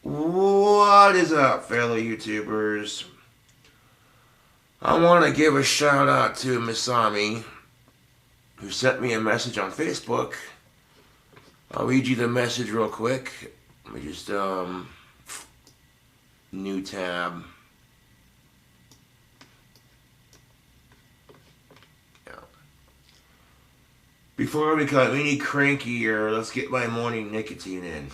What is up, fellow YouTubers? I want to give a shout out to Misami, who sent me a message on Facebook. I'll read you the message real quick. Let me just, new tab. Yeah. Before I become any crankier, let's get my morning nicotine in.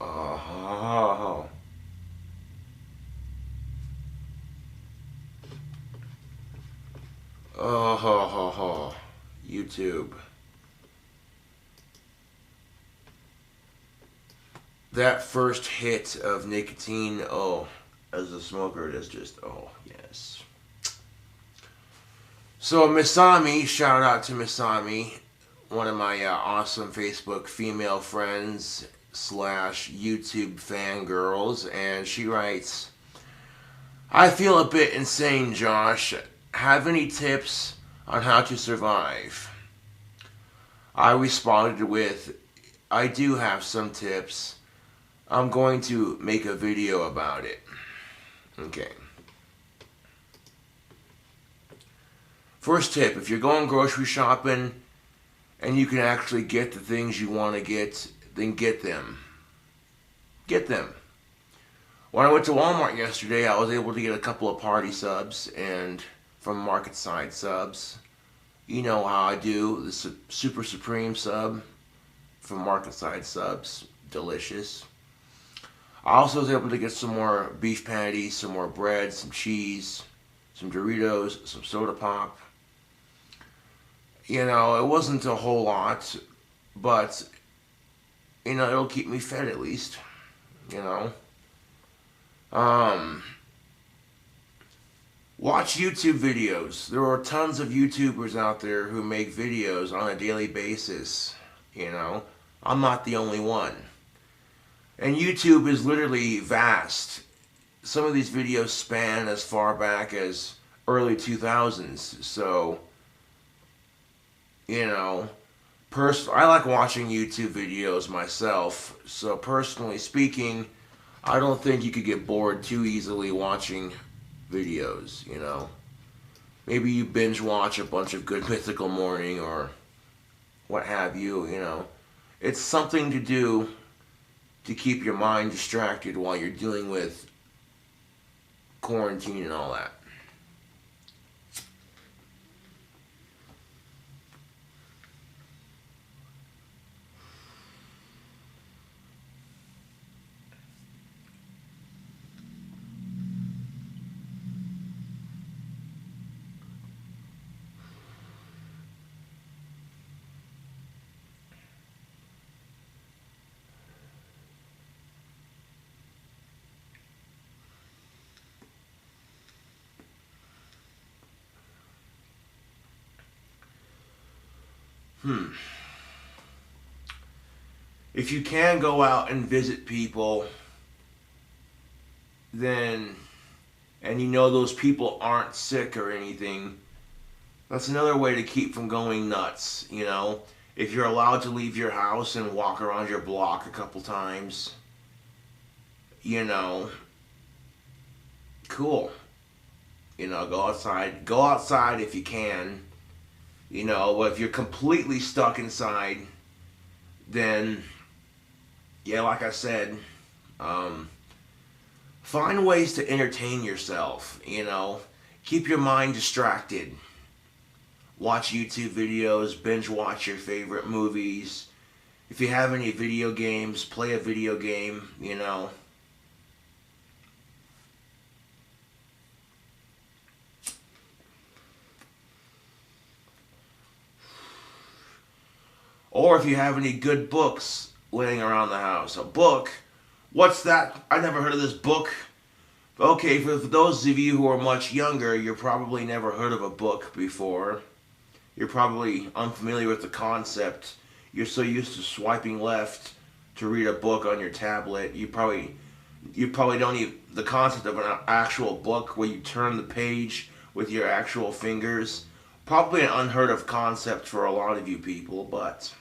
Oh. Oh, ho, ho, ho. YouTube. That first hit of nicotine, oh, as a smoker, it is just, oh, yes. So, Misami, shout out to Misami, one of my awesome Facebook female friends / YouTube fangirls, and she writes, I feel a bit insane, Josh. Have any tips on how to survive? I responded with, I do have some tips. I'm going to make a video about it. Okay. First tip, if you're going grocery shopping and you can actually get the things you want to get, then get them. Get them. When I went to Walmart yesterday, I was able to get a couple of party subs and from Market Side subs. You know how I do, the Super Supreme sub from Market Side subs. Delicious. I also was able to get some more beef patties, some more bread, some cheese, some Doritos, some soda pop. You know, it wasn't a whole lot, but, you know, it'll keep me fed at least, you know. Watch YouTube videos. There are tons of YouTubers out there who make videos on a daily basis, you know. I'm not the only one. And YouTube is literally vast. Some of these videos span as far back as early 2000s, so, you know, I like watching YouTube videos myself, so personally speaking, I don't think you could get bored too easily watching videos, you know. Maybe you binge watch a bunch of Good Mythical Morning or what have you, you know. It's something to do to keep your mind distracted while you're dealing with quarantine and all that. If you can go out and visit people, then, and you know those people aren't sick or anything, that's another way to keep from going nuts, you know. If you're allowed to leave your house and walk around your block a couple times, you know, cool. You know, go outside. Go outside if you can. You know, if you're completely stuck inside, then, yeah, like I said, find ways to entertain yourself, you know. Keep your mind distracted. Watch YouTube videos, binge watch your favorite movies. If you have any video games, play a video game, you know. Or if you have any good books laying around the house. A book? What's that? I never heard of this book. Okay, for those of you who are much younger, you're probably never heard of a book before. You're probably unfamiliar with the concept. You're so used to swiping left to read a book on your tablet, you probably You probably don't even the concept of an actual book where you turn the page with your actual fingers. Probably an unheard of concept for a lot of you people, but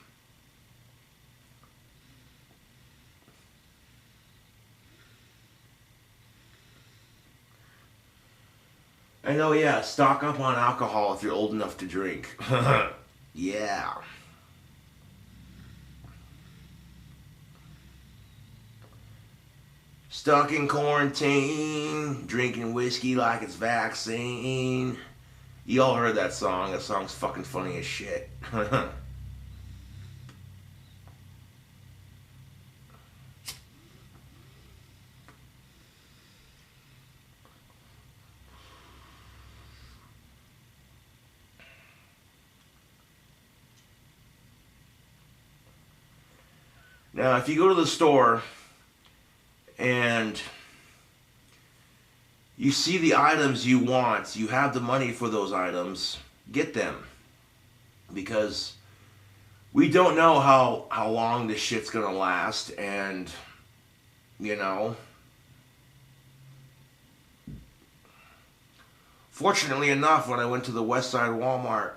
I know, yeah, stock up on alcohol if you're old enough to drink. Yeah. Stuck in quarantine, drinking whiskey like it's vaccine. You all heard that song. That song's fucking funny as shit. Now, if you go to the store and you see the items you want, you have the money for those items, get them. Because we don't know how long this shit's gonna last, and, you know, fortunately enough, when I went to the West Side Walmart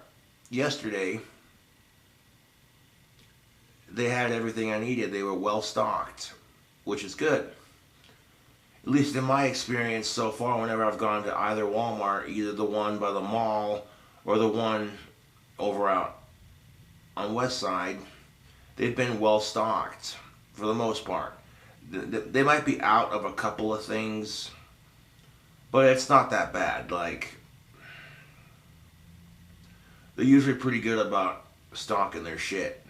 yesterday, they had everything I needed. They were well stocked, which is good. At least in my experience so far, whenever I've gone to either Walmart, either the one by the mall or the one over out on West Side, they've been well stocked for the most part. They might be out of a couple of things, but it's not that bad. Like, they're usually pretty good about stocking their shit.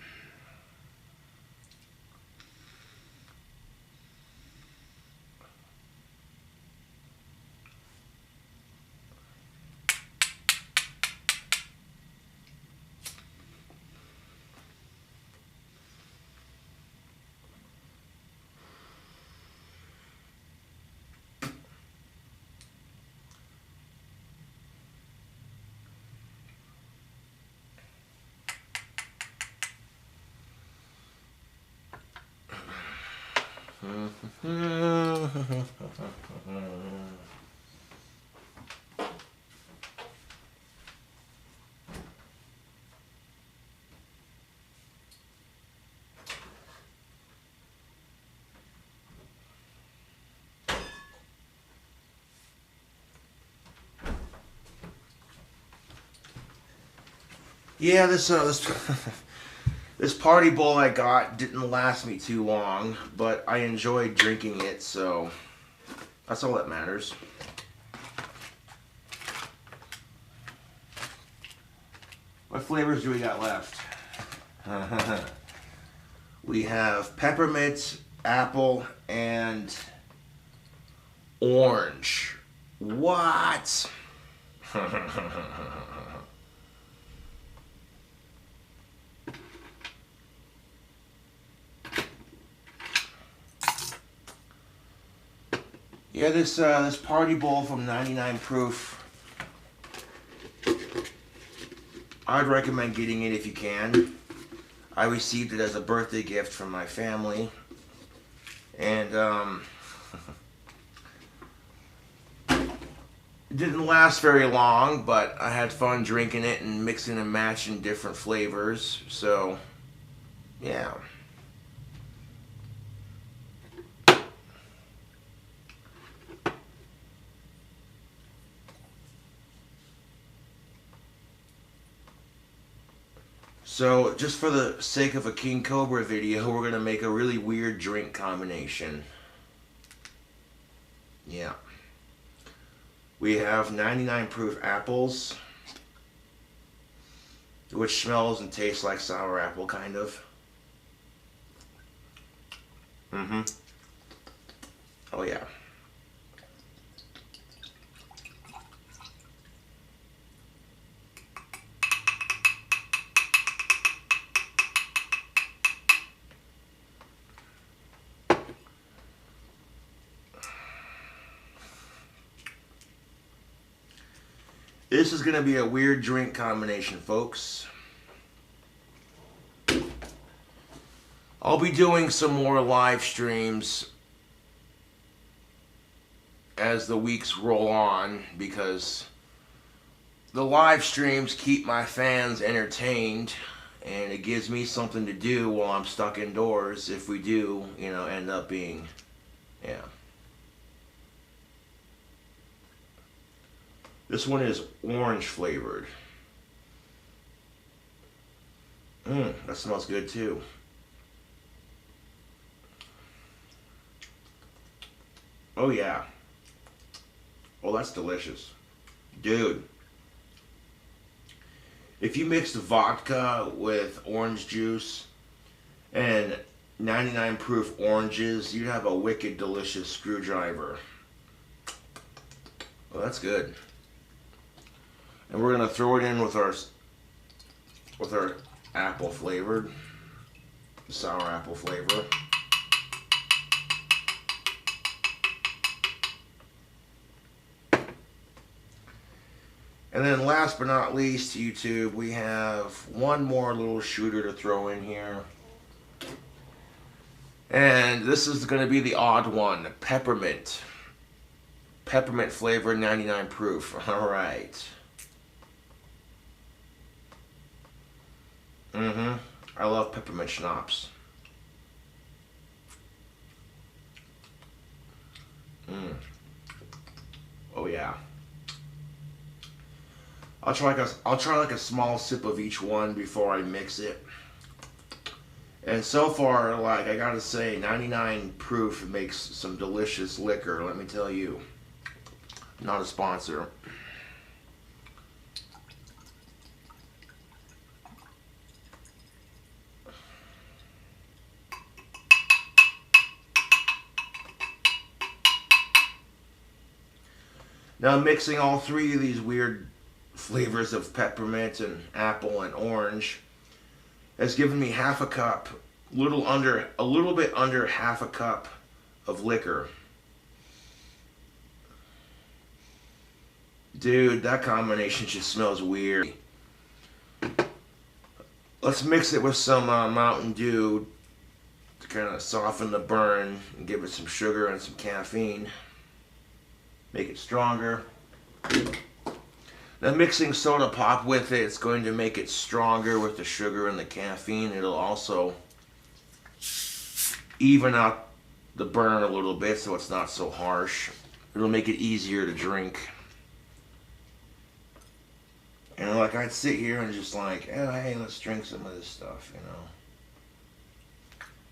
Yeah, this this party bowl I got didn't last me too long, but I enjoyed drinking it, so that's all that matters. What flavors do we got left? We have peppermint, apple, and orange. What? Yeah, this party bowl from 99 Proof, I'd recommend getting it if you can. I received it as a birthday gift from my family, and it didn't last very long, but I had fun drinking it and mixing and matching different flavors, so yeah. So, just for the sake of a King Cobra video, we're going to make a really weird drink combination. Yeah. We have 99 proof apples, which smells and tastes like sour apple, kind of. Mm-hmm. Oh, yeah. This is going to be a weird drink combination, folks. I'll be doing some more live streams as the weeks roll on, because the live streams keep my fans entertained, and it gives me something to do while I'm stuck indoors if we do, end up being, yeah. This one is orange flavored. That smells good too. Oh yeah. Oh, that's delicious. Dude. If you mix the vodka with orange juice and 99 proof oranges, you'd have a wicked delicious screwdriver. Well, that's good. And we're gonna throw it in with our apple flavored, sour apple flavor. And then last but not least, YouTube, we have one more little shooter to throw in here. And this is going to be the odd one, peppermint. Peppermint flavor, 99 proof. All right. I love peppermint schnapps. Oh yeah. I'll try like a small sip of each one before I mix it. And so far, like I gotta say, 99 proof makes some delicious liquor. Let me tell you. Not a sponsor. Now mixing all three of these weird flavors of peppermint and apple and orange has given me half a cup, a little bit under half a cup of liquor. Dude, that combination just smells weird. Let's mix it with some Mountain Dew to kind of soften the burn and give it some sugar and some caffeine. Make it stronger. Now mixing soda pop with it, it's going to make it stronger with the sugar and the caffeine. It'll also even out the burn a little bit so it's not so harsh. It'll make it easier to drink. And like I'd sit here and just like, oh hey, let's drink some of this stuff,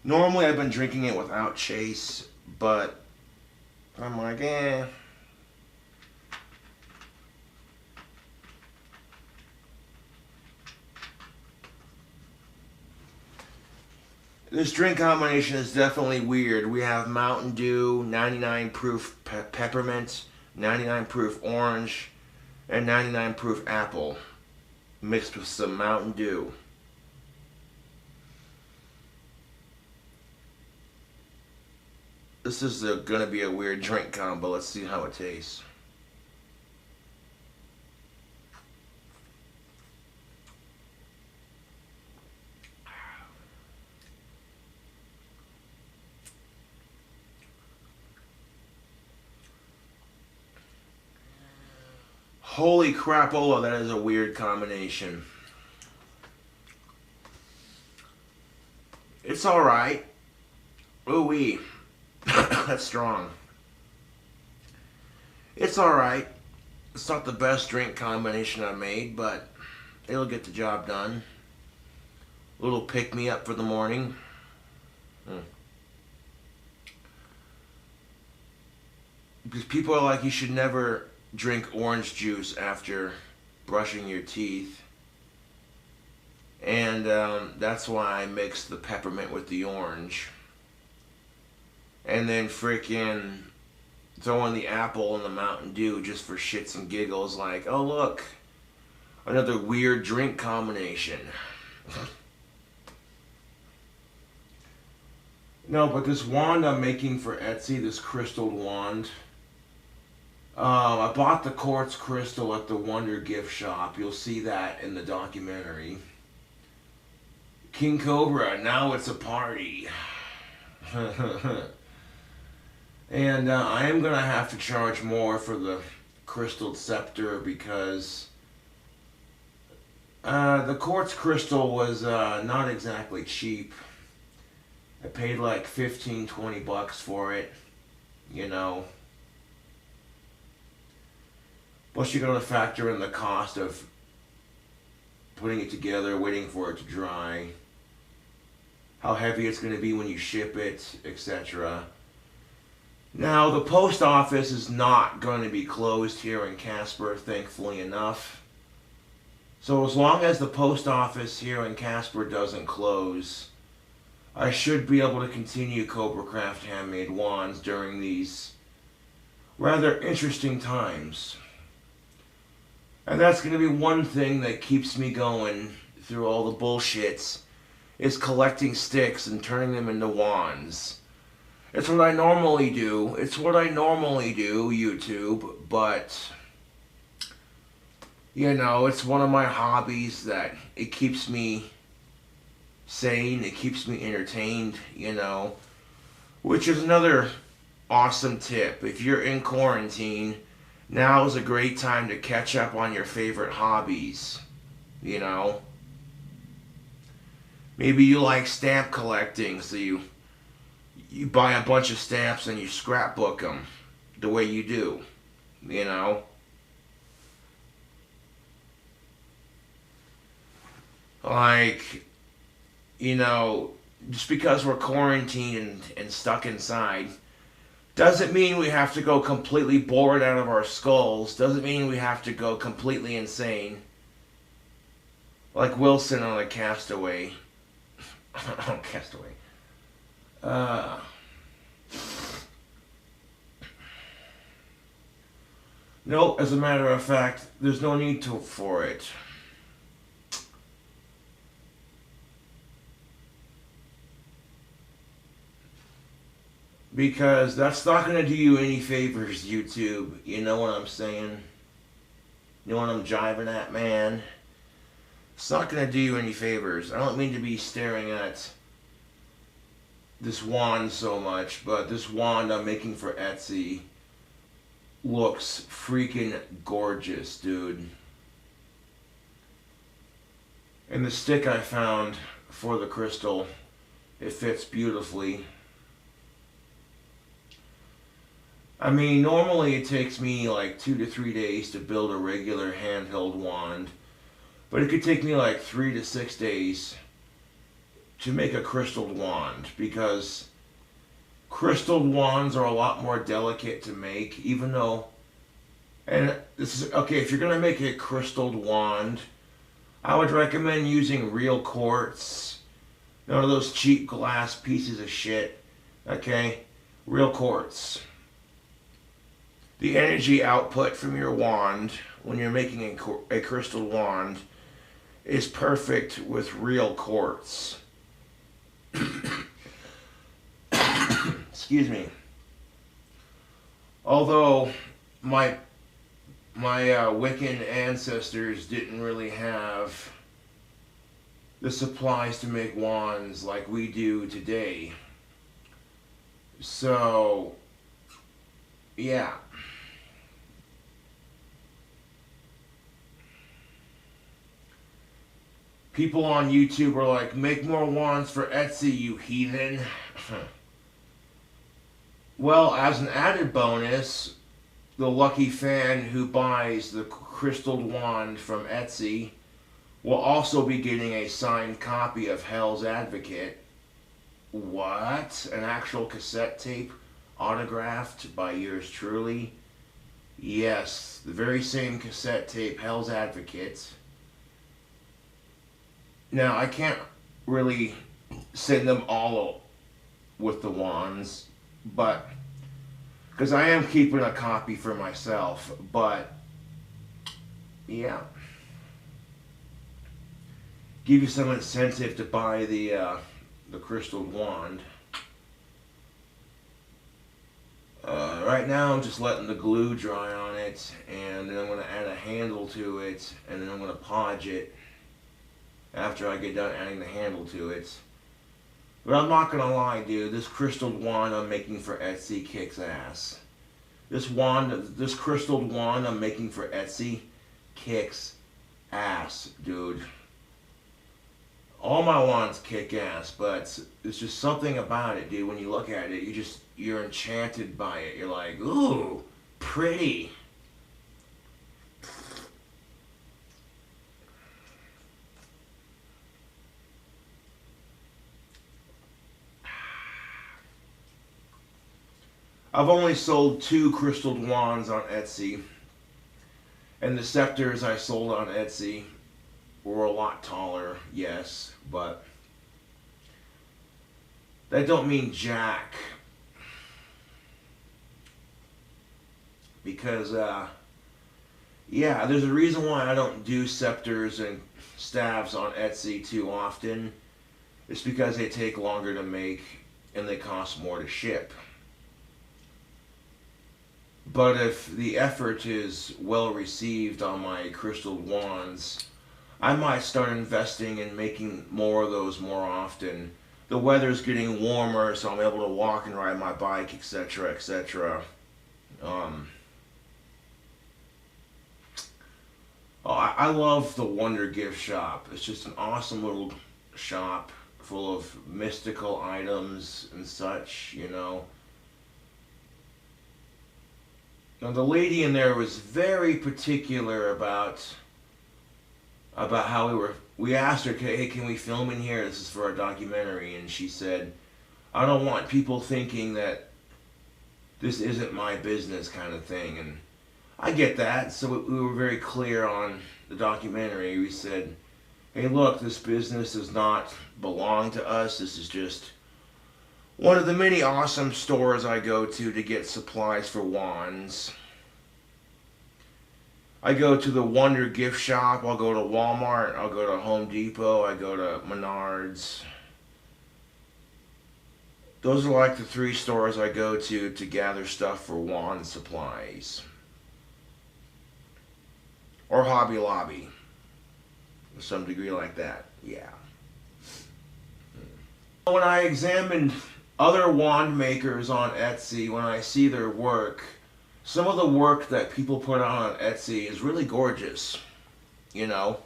Normally I've been drinking it without chase, but I'm like, eh. This drink combination is definitely weird. We have Mountain Dew, 99 proof peppermint, 99 proof orange, and 99 proof apple mixed with some Mountain Dew. This is going to be a weird drink combo. Let's see how it tastes. Holy crapola, that is a weird combination. It's alright. Ooh-wee. That's strong. It's alright. It's not the best drink combination I made, but it'll get the job done. A little pick-me-up for the morning. Because people are like, you should never drink orange juice after brushing your teeth, and that's why I mixed the peppermint with the orange, and then freaking throw in the apple and the Mountain Dew just for shits and giggles, like, oh look, another weird drink combination. No, but this wand I'm making for Etsy, this crystal wand, I bought the quartz crystal at the Wonder Gift Shop. You'll see that in the documentary. King Cobra, now it's a party. And I am going to have to charge more for the crystal scepter because the quartz crystal was not exactly cheap. I paid like 15, 20 bucks for it, you know. Plus you got to factor in the cost of putting it together, waiting for it to dry, how heavy it's going to be when you ship it, etc. Now, the post office is not going to be closed here in Casper, thankfully enough. So as long as the post office here in Casper doesn't close, I should be able to continue CobraCraft handmade wands during these rather interesting times. And that's going to be one thing that keeps me going through all the bullshits, is collecting sticks and turning them into wands. It's what I normally do. It's what I normally do, YouTube, but, you know, it's one of my hobbies that it keeps me sane, it keeps me entertained, you know, which is another awesome tip. If you're in quarantine, now is a great time to catch up on your favorite hobbies, you know. Maybe you like stamp collecting, so you buy a bunch of stamps and you scrapbook them the way you do, you know. Like, you know, just because we're quarantined and stuck inside doesn't mean we have to go completely bored out of our skulls. Doesn't mean we have to go completely insane. Like Wilson on a Castaway. Castaway. No, as a matter of fact, there's no need for it. Because that's not going to do you any favors, YouTube. You know what I'm saying? You know what I'm jiving at, man? It's not going to do you any favors. I don't mean to be staring at this wand so much, but this wand I'm making for Etsy looks freaking gorgeous, dude. And the stick I found for the crystal, it fits beautifully. I mean, normally it takes me like 2 to 3 days to build a regular handheld wand, but it could take me like 3 to 6 days to make a crystalled wand, because crystalled wands are a lot more delicate to make, even though, and this is, okay, if you're going to make a crystalled wand, I would recommend using real quartz, none of those cheap glass pieces of shit, okay, real quartz. The energy output from your wand when you're making a crystal wand is perfect with real quartz. Excuse me. Although my Wiccan ancestors didn't really have the supplies to make wands like we do today. So, yeah. People on YouTube are like, make more wands for Etsy, you heathen. Well, as an added bonus, the lucky fan who buys the crystalled wand from Etsy will also be getting a signed copy of Hell's Advocate. What? An actual cassette tape autographed by yours truly? Yes, the very same cassette tape, Hell's Advocate. Now, I can't really send them all with the wands, but, because I am keeping a copy for myself, but, yeah. Give you some incentive to buy the crystal wand. Right now, I'm just letting the glue dry on it, and then I'm going to add a handle to it, and then I'm going to podge it. After I get done adding the handle to it. But I'm not gonna lie, dude. This crystal wand I'm making for Etsy kicks ass. This crystal wand I'm making for Etsy kicks ass, dude. All my wands kick ass, but it's just something about it, dude. When you look at it, you're enchanted by it. You're like, ooh, pretty. I've only sold 2 crystal wands on Etsy, and the scepters I sold on Etsy were a lot taller, yes, but that don't mean jack. Because, yeah, there's a reason why I don't do scepters and staves on Etsy too often. It's because they take longer to make and they cost more to ship. But if the effort is well received on my crystal wands, I might start investing in making more of those more often. The weather's getting warmer, so I'm able to walk and ride my bike, etc., etc. I love the Wonder Gift Shop. It's just an awesome little shop full of mystical items and such, you know. Now the lady in there was very particular about how we asked her, hey, can we film in here? This is for our documentary. And she said, I don't want people thinking that this isn't my business kind of thing. And I get that. So we were very clear on the documentary. We said, hey, look, this business does not belong to us. This is just one of the many awesome stores I go to get supplies for wands. I go to the Wonder Gift Shop, I'll go to Walmart, I'll go to Home Depot, I go to Menards. Those are like the 3 stores I go to gather stuff for wand supplies. Or Hobby Lobby. To some degree like that, yeah. When I examined other wand makers on Etsy, when I see their work, some of the work that people put on Etsy is really gorgeous, you know.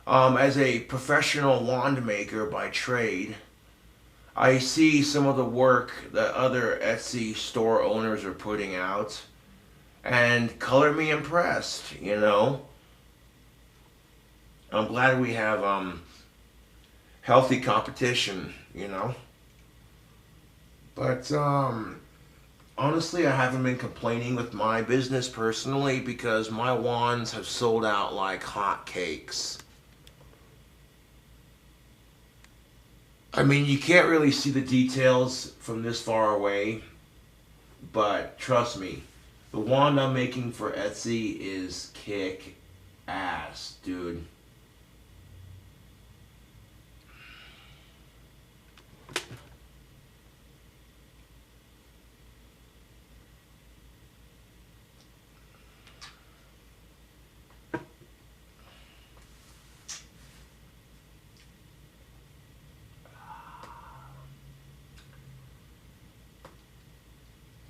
As a professional wand maker by trade, I see some of the work that other Etsy store owners are putting out, and color me impressed, you know. I'm glad we have healthy competition, you know. But honestly, I haven't been complaining with my business personally because my wands have sold out like hotcakes. I mean, you can't really see the details from this far away, but trust me, the wand I'm making for Etsy is kick ass, dude.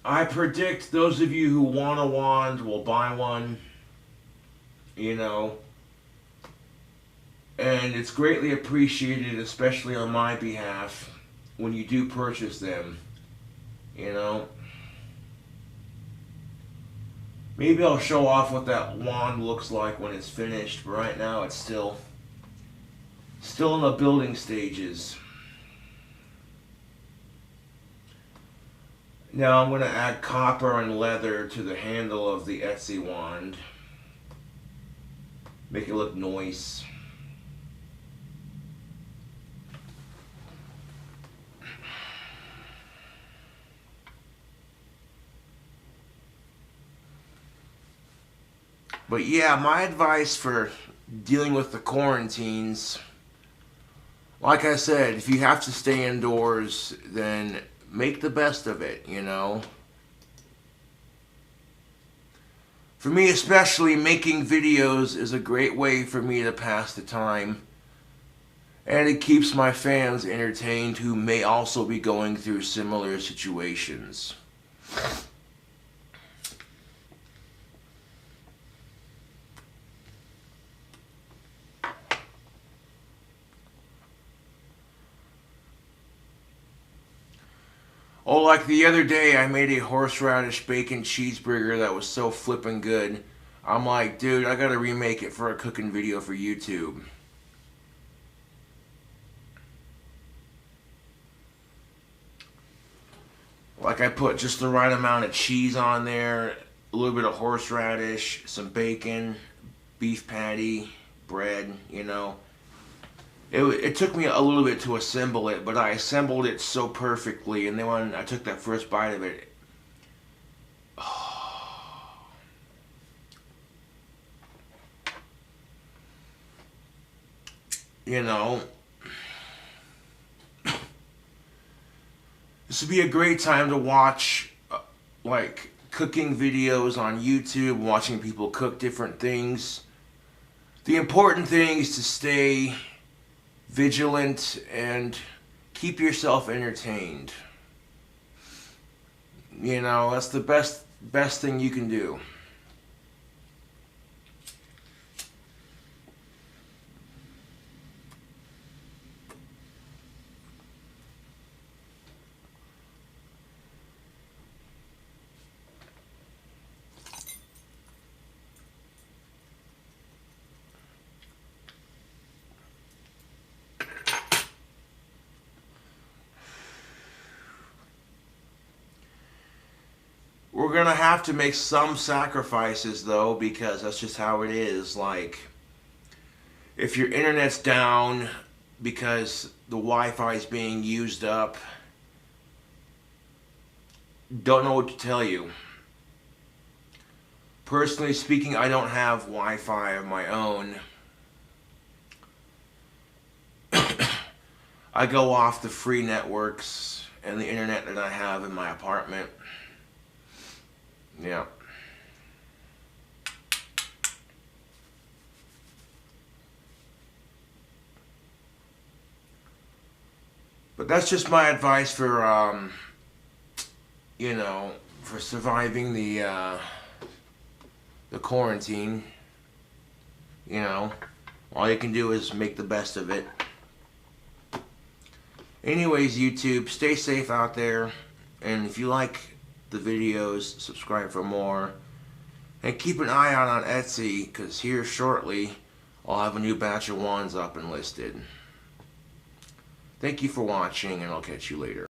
I predict those of you who want a wand will buy one, you know, and it's greatly appreciated, especially on my behalf, when you do purchase them, you know. Maybe I'll show off what that wand looks like when it's finished, but right now it's still in the building stages. Now I'm going to add copper and leather to the handle of the Etsy wand. Make it look nice. But yeah, my advice for dealing with the quarantines, like I said, if you have to stay indoors, then make the best of it, you know. For me especially, making videos is a great way for me to pass the time. And it keeps my fans entertained who may also be going through similar situations. Oh, like the other day, I made a horseradish bacon cheeseburger that was so flippin' good. I'm like, dude, I gotta remake it for a cooking video for YouTube. Like, I put just the right amount of cheese on there, a little bit of horseradish, some bacon, beef patty, bread, you know. It took me a little bit to assemble it, but I assembled it so perfectly, and then when I took that first bite of it, you know, this would be a great time to watch, like, cooking videos on YouTube, watching people cook different things. The important thing is to stay vigilant and keep yourself entertained. You know, that's the best thing you can do. We're gonna have to make some sacrifices though, because that's just how it is. Like, if your internet's down because the Wi-Fi is being used up, don't know what to tell you. Personally speaking, I don't have Wi-Fi of my own. I go off the free networks and the internet that I have in my apartment. Yeah. But that's just my advice for, you know, for surviving the quarantine. You know, all you can do is make the best of it. Anyways, YouTube, stay safe out there. And if you like the videos, subscribe for more, and keep an eye out on Etsy, because here shortly I'll have a new batch of wands up and listed. Thank you for watching, and I'll catch you later.